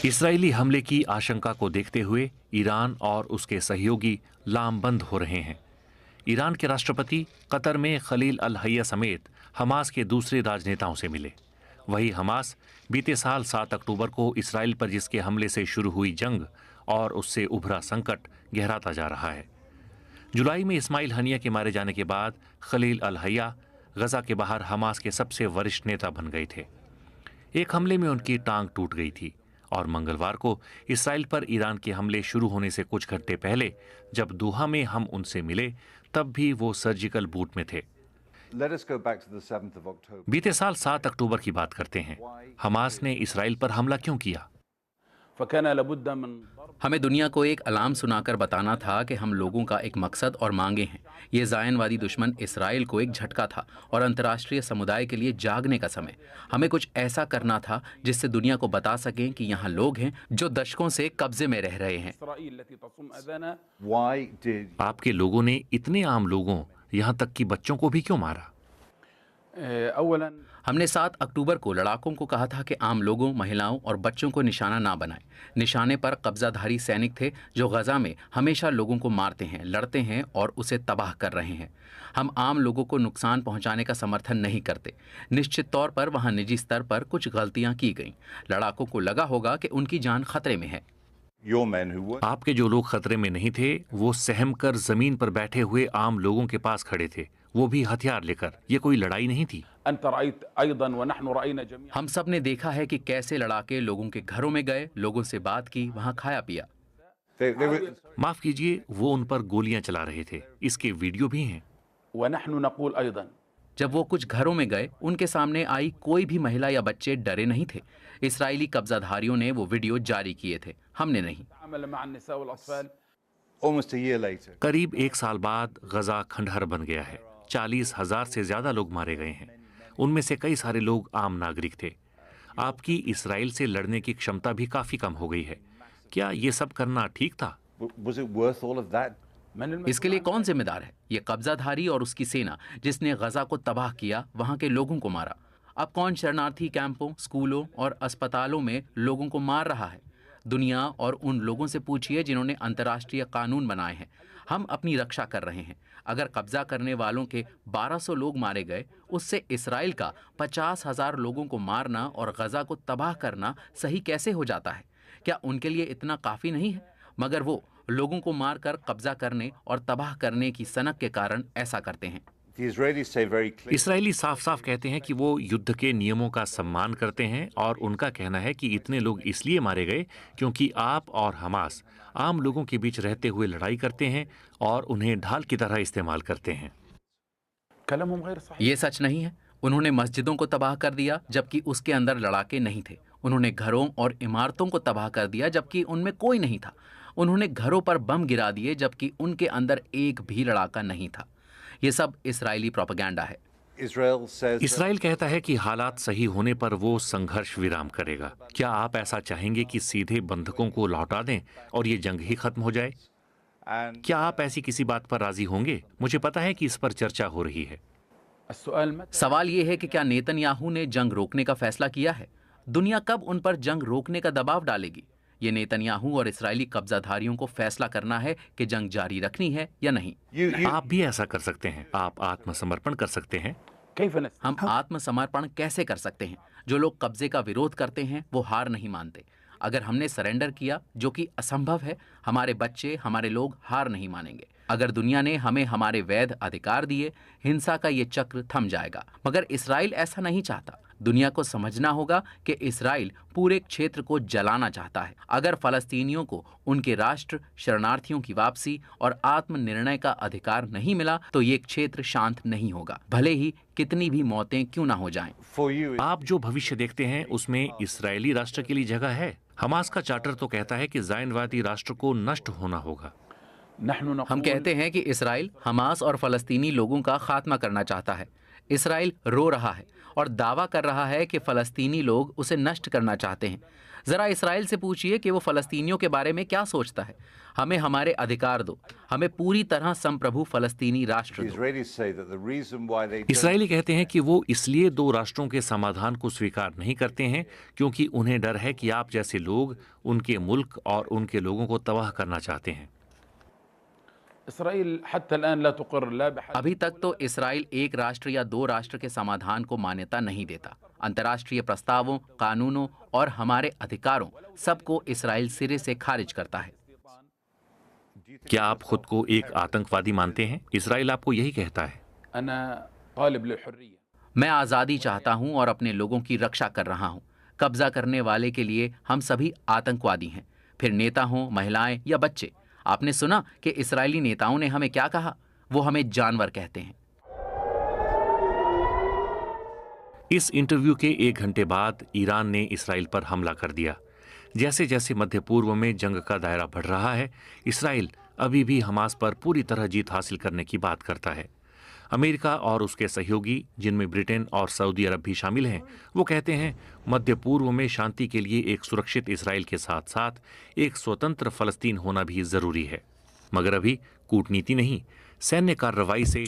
Israeli हमले की आशंका को देखते हुए ईरान और उसके सहयोगी लामबंद हो रहे हैं। ईरान के राष्ट्रपति कतर में खलील अल हैया समेत हमास के दूसरे राजनेताओं से मिले। वही हमास बीते साल 7 अक्टूबर को इसराइल पर जिसके हमले से शुरू हुई जंग और उससे उभरा संकट गहराता जा रहा है। जुलाई में इस्माइल हनिया के मारे जाने के बाद खलील अल हैया गजा के बाहर हमास के सबसे वरिष्ठ नेता बन गए थे। एक हमले में उनकी टांग टूट गई थी और मंगलवार को इसराइल पर ईरान के हमले शुरू होने से कुछ घंटे पहले जब दोहा में हम उनसे मिले तब भी वो सर्जिकल बूट में थे। बीते साल 7 अक्टूबर की बात करते हैं। हमास ने इसराइल पर हमला क्यों किया? हमें दुनिया को एक अलार्म सुनाकर बताना था कि हम लोगों का एक मकसद और मांगे हैं। ये जायनवादी दुश्मन इसराइल को एक झटका था और अंतर्राष्ट्रीय समुदाय के लिए जागने का समय। हमें कुछ ऐसा करना था जिससे दुनिया को बता सकें कि यहाँ लोग हैं जो दशकों से कब्जे में रह रहे हैं। आपके लोगों ने इतने आम लोगों, यहाँ तक कि बच्चों को भी क्यों मारा? हमने 7 अक्टूबर को लड़ाकों को कहा था कि आम लोगों, महिलाओं और बच्चों को निशाना ना बनाएं। निशाने पर कब्जाधारी सैनिक थे जो गजा में हमेशा लोगों को मारते हैं, लड़ते हैं और उसे तबाह कर रहे हैं। हम आम लोगों को नुकसान पहुंचाने का समर्थन नहीं करते। निश्चित तौर पर वहां निजी स्तर पर कुछ गलतियां की गईं। लड़ाकों को लगा होगा कि उनकी जान खतरे में है। आपके जो लोग खतरे में नहीं थे वो सहम कर जमीन पर बैठे हुए आम लोगों के पास खड़े थे, वो भी हथियार लेकर। ये कोई लड़ाई नहीं थी। हम सब ने देखा है कि कैसे लड़ाके लोगों के घरों में गए, लोगों से बात की, वहां खाया पिया। माफ कीजिए, वो उन पर गोलियां चला रहे थे। इसके वीडियो भी हैं। जब वो कुछ घरों में गए, उनके सामने आई कोई भी महिला या बच्चे डरे नहीं थे। इसराइली कब्जाधारियों ने वो वीडियो जारी किए थे, हमने नहीं। करीब 1 साल बाद गजा खंडहर बन गया है। 40,000 से ज्यादा लोग मारे गए हैं। उनमें से कई सारे लोग आम नागरिक थे। आपकी इसराइल से लड़ने की क्षमता भी काफी कम हो गई है। क्या ये सब करना ठीक था? इसके लिए कौन जिम्मेदार है? ये कब्जाधारी और उसकी सेना जिसने गजा को तबाह किया, वहां के लोगों को मारा। अब कौन शरणार्थी कैंपों, स्कूलों और अस्पतालों में लोगों को मार रहा है? दुनिया और उन लोगों से पूछिए जिन्होंने अंतर्राष्ट्रीय कानून बनाए हैं। हम अपनी रक्षा कर रहे हैं। अगर कब्जा करने वालों के 1200 लोग मारे गए, उससे इसराइल का 50,000 लोगों को मारना और गजा को तबाह करना सही कैसे हो जाता है? क्या उनके लिए इतना काफ़ी नहीं है? मगर वो लोगों को मारकर कब्जा करने और तबाह करने की सनक के कारण ऐसा करते हैं। इसराइली साफ साफ कहते हैं कि वो युद्ध के नियमों का सम्मान करते हैं और उनका कहना है कि इतने लोग इसलिए मारे गए क्योंकि आप और हमास आम लोगों के बीच रहते हुए लड़ाई करते हैं और उन्हें ढाल की तरह इस्तेमाल करते हैं। ये सच नहीं है। उन्होंने मस्जिदों को तबाह कर दिया जबकि उसके अंदर लड़ाके नहीं थे। उन्होंने घरों और इमारतों को तबाह कर दिया जबकि उनमें कोई नहीं था। उन्होंने घरों पर बम गिरा दिए जबकि उनके अंदर एक भी लड़ाका नहीं था। ये सब इसराइली प्रोपेगेंडा है। इसराइल कहता है कि हालात सही होने पर वो संघर्ष विराम करेगा। क्या आप ऐसा चाहेंगे कि सीधे बंधकों को लौटा दें और ये जंग ही खत्म हो जाए? क्या आप ऐसी किसी बात पर राजी होंगे? मुझे पता है कि इस पर चर्चा हो रही है। सवाल ये है कि क्या नेतन्याहू ने जंग रोकने का फैसला किया है? दुनिया कब उन पर जंग रोकने का दबाव डालेगी? ये नेतन्याहू और इसराइली कब्जाधारियों को फैसला करना है कि जंग जारी रखनी है या नहीं। आप भी ऐसा कर सकते हैं। आप आत्मसमर्पण कर सकते हैं। हम आत्मसमर्पण कैसे कर सकते हैं? जो लोग कब्जे का विरोध करते हैं वो हार नहीं मानते। अगर हमने सरेंडर किया, जो कि असंभव है, हमारे बच्चे, हमारे लोग हार नहीं मानेंगे। अगर दुनिया ने हमें हमारे वैध अधिकार दिए, हिंसा का ये चक्र थम जाएगा। मगर इसराइल ऐसा नहीं चाहता। दुनिया को समझना होगा कि इसराइल पूरे क्षेत्र को जलाना चाहता है। अगर फलस्तीनियों को उनके राष्ट्र, शरणार्थियों की वापसी और आत्मनिर्णय का अधिकार नहीं मिला तो ये क्षेत्र शांत नहीं होगा, भले ही कितनी भी मौतें क्यों ना हो जाएं। आप जो भविष्य देखते हैं उसमें इसराइली राष्ट्र के लिए जगह है? हमास का चार्टर तो कहता है कि जायनवादी राष्ट्र को नष्ट होना होगा। हम कहते हैं कि इसराइल हमास और फलस्तीनी लोगों का खात्मा करना चाहता है। इसराइल रो रहा है और दावा कर रहा है कि फ़लस्तीनी लोग उसे नष्ट करना चाहते हैं। ज़रा इसराइल से पूछिए कि वो फ़लस्तीनियों के बारे में क्या सोचता है। हमें हमारे अधिकार दो, हमें पूरी तरह संप्रभु फ़लस्तीनी राष्ट्र दो। इसराइली कहते हैं कि वो इसलिए दो राष्ट्रों के समाधान को स्वीकार नहीं करते हैं क्योंकि उन्हें डर है कि आप जैसे लोग उनके मुल्क और उनके लोगों को तबाह करना चाहते हैं। अभी तक तो इसराइल एक राष्ट्र या दो राष्ट्र के समाधान को मान्यता नहीं देता। अंतर्राष्ट्रीय प्रस्तावों, कानूनों और हमारे अधिकारों सबको इसराइल सिरे से खारिज करता है। क्या आप खुद को एक आतंकवादी मानते हैं? इसराइल आपको यही कहता है। मैं आज़ादी चाहता हूं और अपने लोगों की रक्षा कर रहा हूं। कब्जा करने वाले के लिए हम सभी आतंकवादी हैं, फिर नेता हों, महिलाएं या बच्चे। आपने सुना कि इस्राएली नेताओं ने हमें क्या कहा? वो हमें जानवर कहते हैं। इस इंटरव्यू के 1 घंटे बाद ईरान ने इसराइल पर हमला कर दिया। जैसे जैसे मध्य पूर्व में जंग का दायरा बढ़ रहा है, इसराइल अभी भी हमास पर पूरी तरह जीत हासिल करने की बात करता है। अमेरिका और उसके सहयोगी, जिनमें ब्रिटेन और सऊदी अरब भी शामिल हैं, वो कहते हैं मध्य पूर्व में शांति के लिए एक सुरक्षित इसराइल के साथ साथ एक स्वतंत्र फलस्तीन होना भी जरूरी है। मगर अभी कूटनीति नहीं, सैन्य कार्रवाई से